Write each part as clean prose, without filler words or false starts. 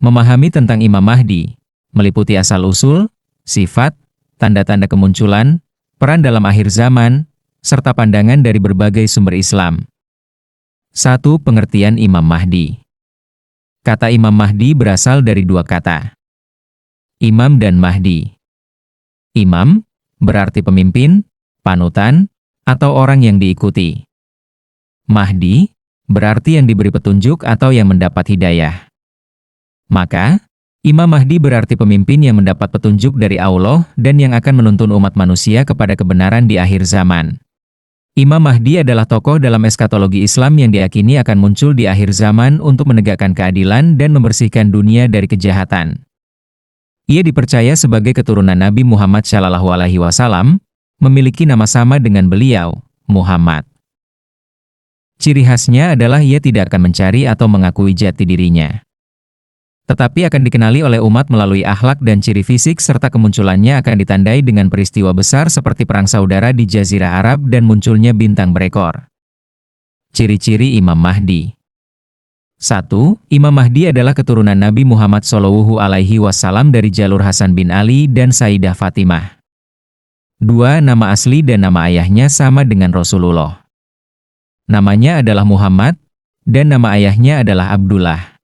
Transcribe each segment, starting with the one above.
Memahami tentang Imam Mahdi, meliputi asal-usul, sifat, tanda-tanda kemunculan, peran dalam akhir zaman, serta pandangan dari berbagai sumber Islam. 1. Pengertian Imam Mahdi. Kata Imam Mahdi berasal dari dua kata, Imam dan Mahdi. Imam berarti pemimpin, panutan, atau orang yang diikuti. Mahdi berarti yang diberi petunjuk atau yang mendapat hidayah. Maka, Imam Mahdi berarti pemimpin yang mendapat petunjuk dari Allah dan yang akan menuntun umat manusia kepada kebenaran di akhir zaman. Imam Mahdi adalah tokoh dalam eskatologi Islam yang diyakini akan muncul di akhir zaman untuk menegakkan keadilan dan membersihkan dunia dari kejahatan. Ia dipercaya sebagai keturunan Nabi Muhammad SAW, memiliki nama sama dengan beliau, Muhammad. Ciri khasnya adalah ia tidak akan mencari atau mengakui jati dirinya, tetapi akan dikenali oleh umat melalui akhlak dan ciri fisik serta kemunculannya akan ditandai dengan peristiwa besar seperti Perang Saudara di Jazirah Arab dan munculnya bintang berekor. Ciri-ciri Imam Mahdi. 1. Imam Mahdi adalah keturunan Nabi Muhammad SAW dari jalur Hasan bin Ali dan Sayyidah Fatimah. 2. Nama asli dan nama ayahnya sama dengan Rasulullah. Namanya adalah Muhammad, dan nama ayahnya adalah Abdullah.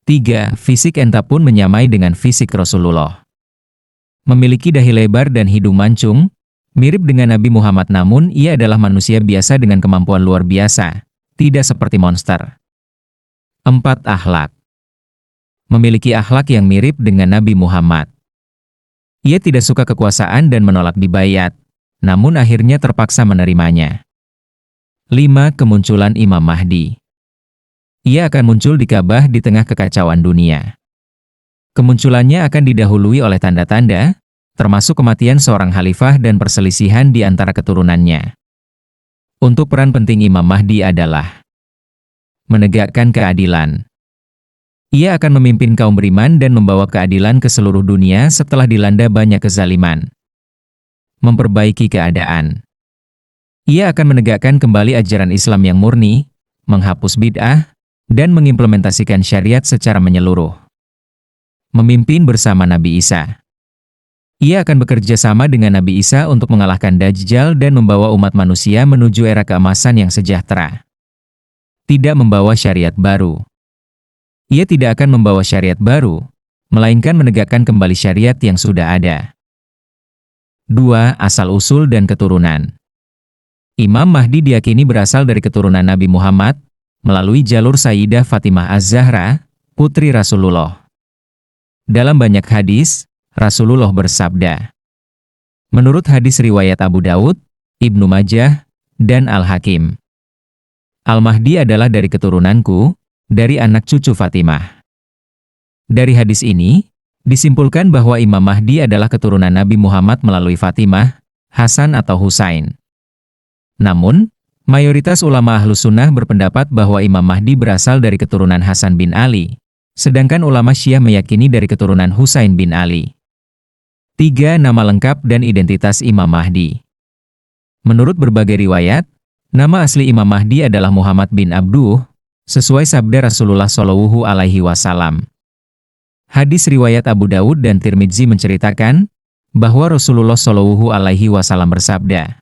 3. Fisik Enta pun menyamai dengan fisik Rasulullah. Memiliki dahi lebar dan hidung mancung, mirip dengan Nabi Muhammad namun ia adalah manusia biasa dengan kemampuan luar biasa, tidak seperti monster. 4. Akhlak. Memiliki akhlak yang mirip dengan Nabi Muhammad. Ia tidak suka kekuasaan dan menolak dibayat, namun akhirnya terpaksa menerimanya. 5. Kemunculan Imam Mahdi. Ia akan muncul di Ka'bah di tengah kekacauan dunia. Kemunculannya akan didahului oleh tanda-tanda, termasuk kematian seorang khalifah dan perselisihan di antara keturunannya. Untuk peran penting Imam Mahdi adalah menegakkan keadilan. Ia akan memimpin kaum beriman dan membawa keadilan ke seluruh dunia setelah dilanda banyak kezaliman. Memperbaiki keadaan. Ia akan menegakkan kembali ajaran Islam yang murni, menghapus bid'ah, dan mengimplementasikan syariat secara menyeluruh. Memimpin bersama Nabi Isa. Ia akan bekerja sama dengan Nabi Isa untuk mengalahkan Dajjal dan membawa umat manusia menuju era keemasan yang sejahtera. Tidak membawa syariat baru. Ia tidak akan membawa syariat baru, melainkan menegakkan kembali syariat yang sudah ada. 2. Asal-usul dan keturunan. Imam Mahdi diyakini berasal dari keturunan Nabi Muhammad, melalui jalur Sayyidah Fatimah Az-Zahra, putri Rasulullah. Dalam banyak hadis, Rasulullah bersabda. Menurut hadis riwayat Abu Daud, Ibnu Majah, dan Al-Hakim, Al-Mahdi adalah dari keturunanku, dari anak cucu Fatimah. Dari hadis ini, disimpulkan bahwa Imam Mahdi adalah keturunan Nabi Muhammad melalui Fatimah, Hasan atau Husain. Namun, mayoritas ulama Ahlus Sunnah berpendapat bahwa Imam Mahdi berasal dari keturunan Hasan bin Ali, sedangkan ulama Syiah meyakini dari keturunan Husain bin Ali. 3. Nama lengkap dan identitas Imam Mahdi. Menurut berbagai riwayat, nama asli Imam Mahdi adalah Muhammad bin Abduh, sesuai sabda Rasulullah SAW. Hadis riwayat Abu Daud dan Tirmidzi menceritakan bahwa Rasulullah SAW bersabda,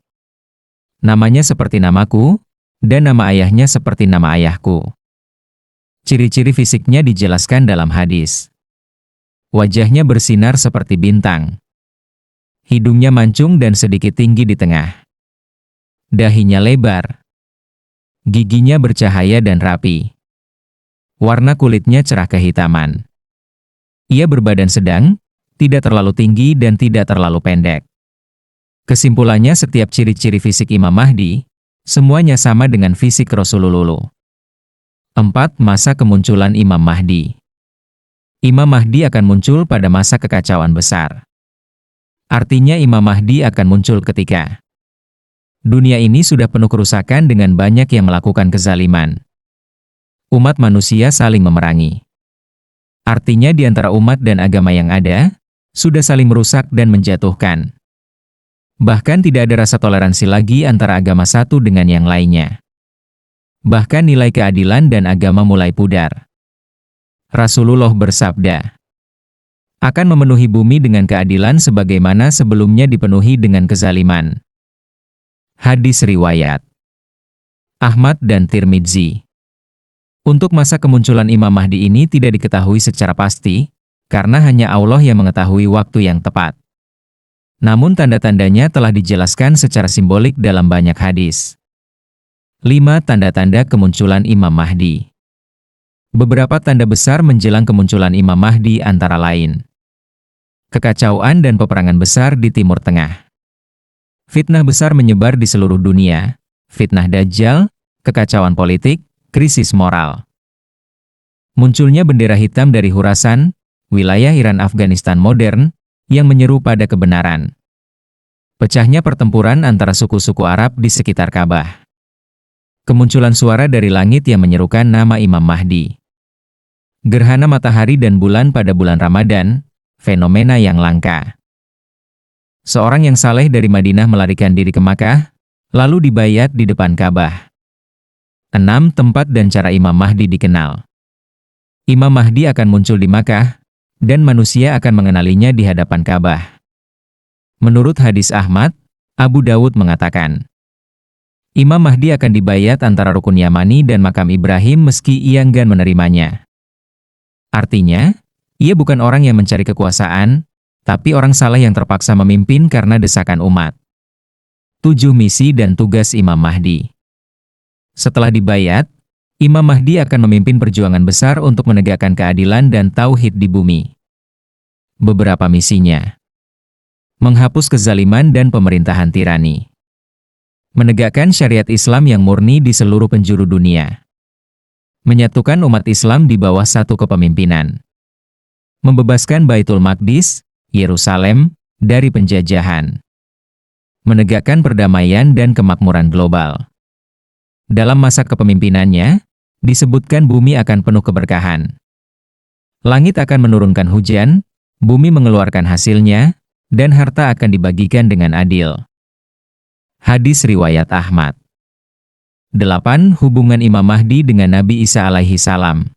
namanya seperti namaku, dan nama ayahnya seperti nama ayahku. Ciri-ciri fisiknya dijelaskan dalam hadis. Wajahnya bersinar seperti bintang. Hidungnya mancung dan sedikit tinggi di tengah. Dahinya lebar. Giginya bercahaya dan rapi. Warna kulitnya cerah kehitaman. Ia berbadan sedang, tidak terlalu tinggi dan tidak terlalu pendek. Kesimpulannya setiap ciri-ciri fisik Imam Mahdi, semuanya sama dengan fisik Rasulullah. 4. Masa kemunculan Imam Mahdi. Imam Mahdi akan muncul pada masa kekacauan besar. Artinya Imam Mahdi akan muncul ketika dunia ini sudah penuh kerusakan dengan banyak yang melakukan kezaliman. Umat manusia saling memerangi. Artinya di antara umat dan agama yang ada, sudah saling merusak dan menjatuhkan. Bahkan tidak ada rasa toleransi lagi antara agama satu dengan yang lainnya. Bahkan nilai keadilan dan agama mulai pudar. Rasulullah bersabda, akan memenuhi bumi dengan keadilan sebagaimana sebelumnya dipenuhi dengan kezaliman. Hadis riwayat Ahmad dan Tirmidzi. Untuk masa kemunculan Imam Mahdi ini tidak diketahui secara pasti, karena hanya Allah yang mengetahui waktu yang tepat. Namun tanda-tandanya telah dijelaskan secara simbolik dalam banyak hadis. 5 tanda-tanda kemunculan Imam Mahdi. Beberapa tanda besar menjelang kemunculan Imam Mahdi antara lain: kekacauan dan peperangan besar di Timur Tengah. Fitnah besar menyebar di seluruh dunia, fitnah Dajjal, kekacauan politik, krisis moral. Munculnya bendera hitam dari Khurasan, wilayah Iran Afghanistan modern, yang menyeru pada kebenaran. Pecahnya pertempuran antara suku-suku Arab di sekitar Ka'bah. Kemunculan suara dari langit yang menyerukan nama Imam Mahdi. Gerhana matahari dan bulan pada bulan Ramadan, fenomena yang langka. Seorang yang saleh dari Madinah melarikan diri ke Makkah, lalu dibayat di depan Ka'bah. 6 tempat dan cara Imam Mahdi dikenal. Imam Mahdi akan muncul di Makkah, dan manusia akan mengenalinya di hadapan Ka'bah. Menurut hadis Ahmad, Abu Dawud mengatakan, Imam Mahdi akan dibayat antara Rukun Yamani dan makam Ibrahim meski ia enggan menerimanya. Artinya, ia bukan orang yang mencari kekuasaan, tapi orang saleh yang terpaksa memimpin karena desakan umat. 7 misi dan tugas Imam Mahdi. Setelah dibayat, Imam Mahdi akan memimpin perjuangan besar untuk menegakkan keadilan dan tauhid di bumi. Beberapa misinya: menghapus kezaliman dan pemerintahan tirani, menegakkan syariat Islam yang murni di seluruh penjuru dunia, menyatukan umat Islam di bawah satu kepemimpinan, membebaskan Baitul Maqdis, Yerusalem, dari penjajahan, menegakkan perdamaian dan kemakmuran global. Dalam masa kepemimpinannya, disebutkan bumi akan penuh keberkahan. Langit akan menurunkan hujan, bumi mengeluarkan hasilnya, dan harta akan dibagikan dengan adil. Hadis riwayat Ahmad. 8 hubungan Imam Mahdi dengan Nabi Isa alaihi salam.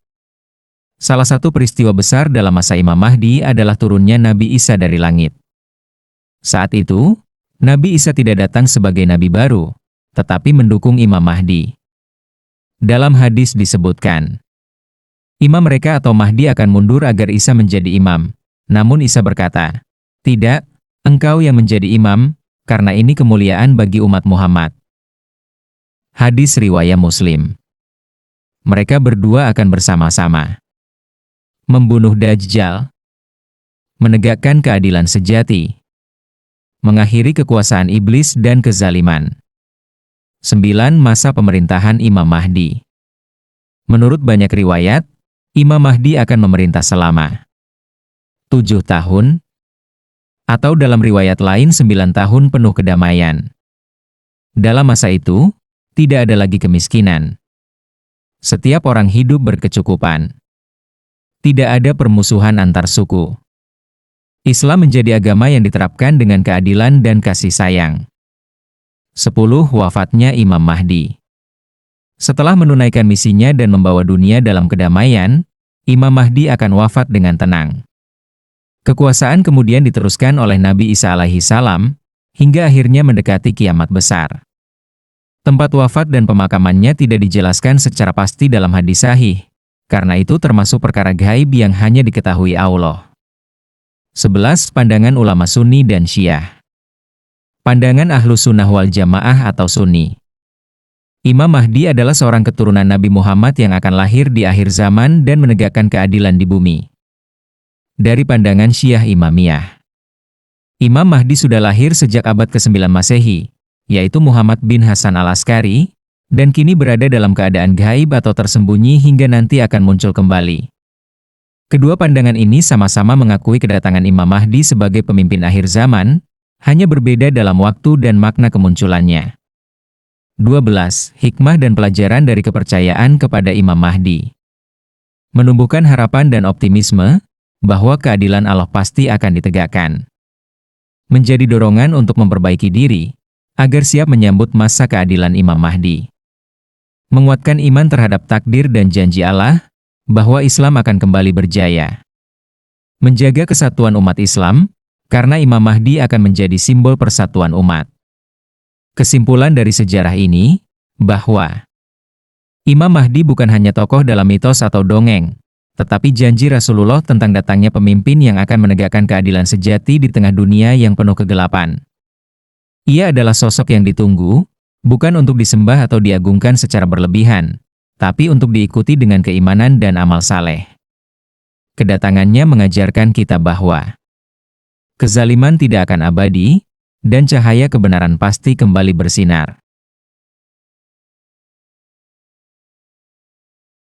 Salah satu peristiwa besar dalam masa Imam Mahdi adalah turunnya Nabi Isa dari langit. Saat itu, Nabi Isa tidak datang sebagai nabi baru, tetapi mendukung Imam Mahdi. Dalam hadis disebutkan, imam mereka atau Mahdi akan mundur agar Isa menjadi imam. Namun Isa berkata, tidak, engkau yang menjadi imam, karena ini kemuliaan bagi umat Muhammad. Hadis riwayat Muslim. Mereka berdua akan bersama-sama membunuh Dajjal, menegakkan keadilan sejati, mengakhiri kekuasaan iblis dan kezaliman. 9 masa pemerintahan Imam Mahdi. Menurut banyak riwayat, Imam Mahdi akan memerintah selama 7 tahun, atau dalam riwayat lain 9 tahun penuh kedamaian. Dalam masa itu, tidak ada lagi kemiskinan. Setiap orang hidup berkecukupan. Tidak ada permusuhan antar suku. Islam menjadi agama yang diterapkan dengan keadilan dan kasih sayang. 10 wafatnya Imam Mahdi. Setelah menunaikan misinya dan membawa dunia dalam kedamaian, Imam Mahdi akan wafat dengan tenang. Kekuasaan kemudian diteruskan oleh Nabi Isa alaihi salam, hingga akhirnya mendekati kiamat besar. Tempat wafat dan pemakamannya tidak dijelaskan secara pasti dalam hadis sahih, karena itu termasuk perkara gaib yang hanya diketahui Allah. 11 pandangan ulama Sunni dan Syiah. Pandangan Ahlus Sunnah wal Jamaah atau Sunni. Imam Mahdi adalah seorang keturunan Nabi Muhammad yang akan lahir di akhir zaman dan menegakkan keadilan di bumi. Dari pandangan Syiah Imamiyah, Imam Mahdi sudah lahir sejak abad ke-9 Masehi, yaitu Muhammad bin Hasan al-Askari, dan kini berada dalam keadaan gaib atau tersembunyi hingga nanti akan muncul kembali. Kedua pandangan ini sama-sama mengakui kedatangan Imam Mahdi sebagai pemimpin akhir zaman, hanya berbeda dalam waktu dan makna kemunculannya. 12 hikmah dan pelajaran dari kepercayaan kepada Imam Mahdi. Menumbuhkan harapan dan optimisme, bahwa keadilan Allah pasti akan ditegakkan. Menjadi dorongan untuk memperbaiki diri, agar siap menyambut masa keadilan Imam Mahdi. Menguatkan iman terhadap takdir dan janji Allah, bahwa Islam akan kembali berjaya. Menjaga kesatuan umat Islam, karena Imam Mahdi akan menjadi simbol persatuan umat. Kesimpulan dari sejarah ini, bahwa Imam Mahdi bukan hanya tokoh dalam mitos atau dongeng, tetapi janji Rasulullah tentang datangnya pemimpin yang akan menegakkan keadilan sejati di tengah dunia yang penuh kegelapan. Ia adalah sosok yang ditunggu, bukan untuk disembah atau diagungkan secara berlebihan, tapi untuk diikuti dengan keimanan dan amal saleh. Kedatangannya mengajarkan kita bahwa kezaliman tidak akan abadi, dan cahaya kebenaran pasti kembali bersinar.